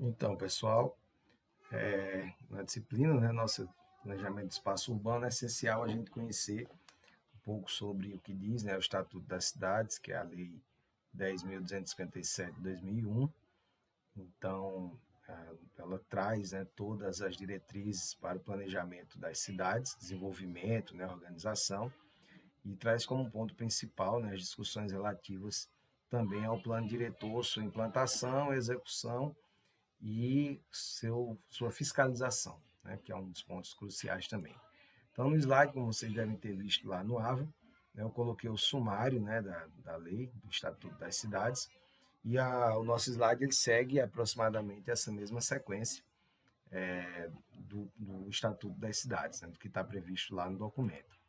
Então, pessoal, na disciplina, né, nosso planejamento de espaço urbano, é essencial a gente conhecer um pouco sobre o que diz, né, o Estatuto das Cidades, que é a Lei 10.257 de 2001. Então, ela traz, né, todas as diretrizes para o planejamento das cidades, desenvolvimento, né, organização, e traz como ponto principal, né, as discussões relativas também ao plano diretor, sua implantação, execução e sua fiscalização, né, que é um dos pontos cruciais também. Então, no slide, como vocês devem ter visto lá no AVA, né, eu coloquei o sumário, né, da lei, do Estatuto das Cidades, e o nosso slide ele segue aproximadamente essa mesma sequência do Estatuto das Cidades, né, do que está previsto lá no documento.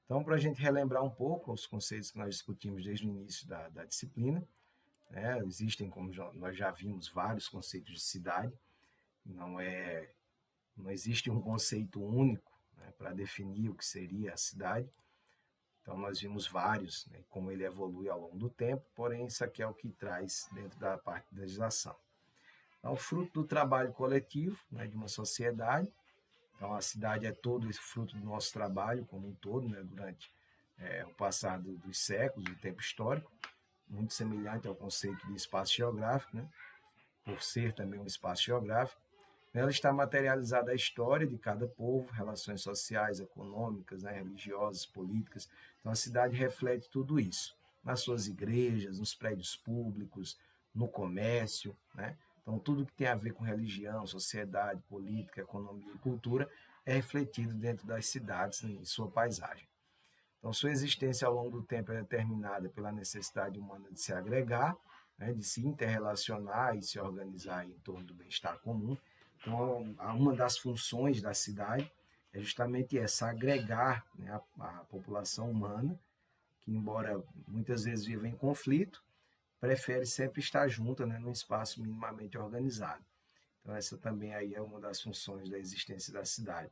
Então, para a gente relembrar um pouco os conceitos que nós discutimos desde o início da disciplina, né, existem, como nós já vimos, vários conceitos de cidade. Não é, não existe um conceito único, né, para definir o que seria a cidade. Então nós vimos vários, né, como ele evolui ao longo do tempo, porém isso aqui é o que traz dentro da parte da legislação. Então, fruto do trabalho coletivo, né, de uma sociedade. Então a cidade é todo esse fruto do nosso trabalho como um todo, né, durante o passado dos séculos, o tempo histórico, muito semelhante ao conceito de espaço geográfico, né, por ser também um espaço geográfico. Nela está materializada a história de cada povo, relações sociais, econômicas, né, religiosas, políticas. Então, a cidade reflete tudo isso nas suas igrejas, nos prédios públicos, no comércio, né? Então, tudo que tem a ver com religião, sociedade, política, economia e cultura é refletido dentro das cidades, né, em sua paisagem. Então, sua existência ao longo do tempo é determinada pela necessidade humana de se agregar, né, de se interrelacionar e se organizar em torno do bem-estar comum. Então, uma das funções da cidade é justamente essa, agregar, né, a população humana, que embora muitas vezes viva em conflito, prefere sempre estar junta, né, num espaço minimamente organizado. Então, essa também aí é uma das funções da existência da cidade,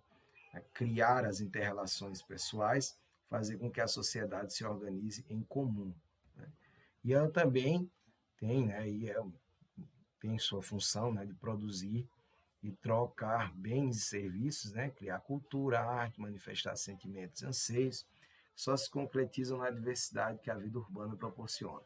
né, criar as interrelações pessoais, fazer com que a sociedade se organize em comum. Né? E ela também tem, né, tem sua função, né, de produzir e trocar bens e serviços, né, criar cultura, arte, manifestar sentimentos e anseios, só se concretizam na diversidade que a vida urbana proporciona.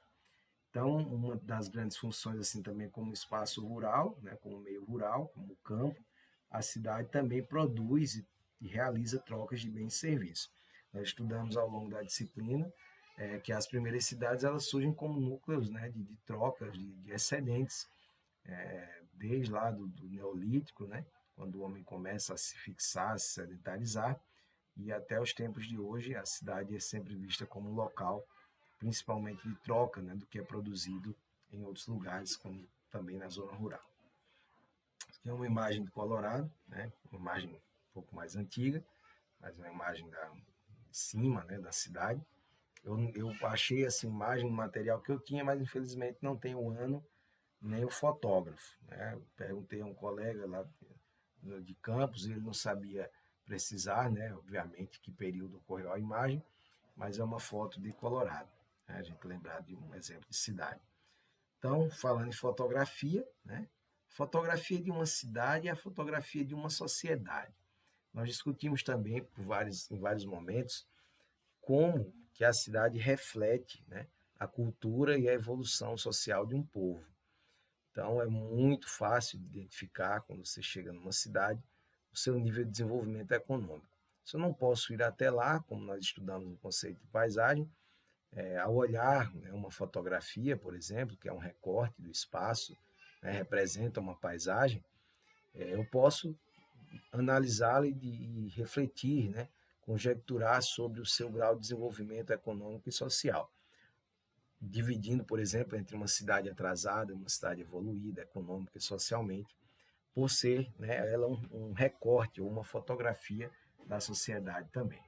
Então, uma das grandes funções, assim, também como espaço rural, né, como meio rural, como campo, a cidade também produz e realiza trocas de bens e serviços. Nós estudamos ao longo da disciplina que as primeiras cidades elas surgem como núcleos, né, de trocas, de excedentes, desde lá do Neolítico, né, quando o homem começa a se fixar, a se sedentarizar, e até os tempos de hoje, a cidade é sempre vista como um local, principalmente de troca, né, do que é produzido em outros lugares, como também na zona rural. Aqui é uma imagem do Colorado, né, uma imagem um pouco mais antiga, mas uma imagem de cima, né, da cidade. Eu achei essa imagem no material que eu tinha, mas infelizmente não tem o ano nem o fotógrafo. Né? Perguntei a um colega lá de Campos, ele não sabia precisar, né, obviamente, que período ocorreu a imagem, mas é uma foto de Colorado, né, a gente lembrar de um exemplo de cidade. Então, falando em fotografia, né, fotografia de uma cidade é a fotografia de uma sociedade. Nós discutimos também em vários momentos como que a cidade reflete, né, a cultura e a evolução social de um povo. Então, é muito fácil de identificar, quando você chega numa cidade, o seu nível de desenvolvimento econômico. Se eu não posso ir até lá, como nós estudamos no conceito de paisagem, ao olhar, né, uma fotografia, por exemplo, que é um recorte do espaço, né, representa uma paisagem, eu posso analisá-la e refletir, né, conjecturar sobre o seu grau de desenvolvimento econômico e social, dividindo, por exemplo, entre uma cidade atrasada e uma cidade evoluída, econômica e socialmente, por ser, né, ela um recorte ou uma fotografia da sociedade também.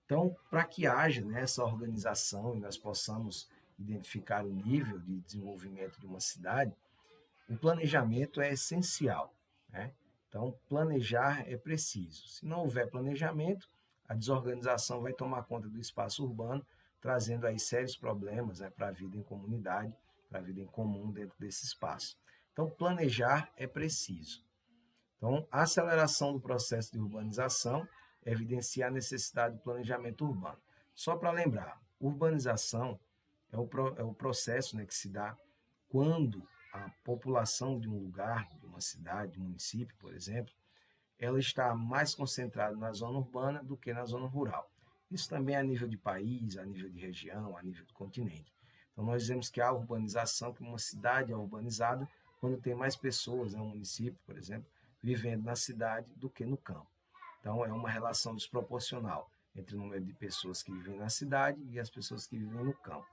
Então, para que haja, né, essa organização e nós possamos identificar o nível de desenvolvimento de uma cidade, o planejamento é essencial. Né? Então, planejar é preciso. Se não houver planejamento, a desorganização vai tomar conta do espaço urbano, trazendo aí sérios problemas, né, para a vida em comunidade, para a vida em comum dentro desse espaço. Então, planejar é preciso. Então, a aceleração do processo de urbanização evidencia a necessidade de planejamento urbano. Só para lembrar, urbanização é o processo, né, que se dá quando a população de um lugar, de uma cidade, de um município, por exemplo, ela está mais concentrada na zona urbana do que na zona rural. Isso também é a nível de país, a nível de região, a nível de continente. Então, nós dizemos que há urbanização, que uma cidade é urbanizada quando tem mais pessoas, um município, por exemplo, vivendo na cidade do que no campo. Então, é uma relação desproporcional entre o número de pessoas que vivem na cidade e as pessoas que vivem no campo.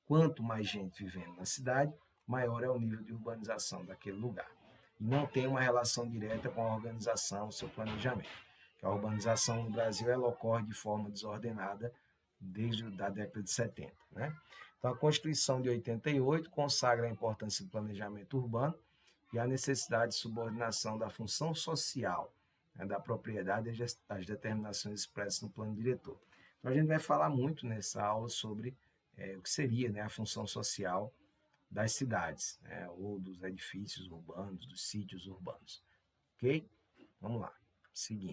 Quanto mais gente vivendo na cidade, maior é o nível de urbanização daquele lugar. E não tem uma relação direta com a organização, o seu planejamento. A urbanização no Brasil ela ocorre de forma desordenada desde a década de 70. Né? Então, a Constituição de 88 consagra a importância do planejamento urbano e a necessidade de subordinação da função social, né, da propriedade às determinações expressas no plano diretor. Então, a gente vai falar muito nessa aula sobre o que seria, né, a função social das cidades, né, ou dos edifícios urbanos, dos sítios urbanos. Ok? Vamos lá, seguindo.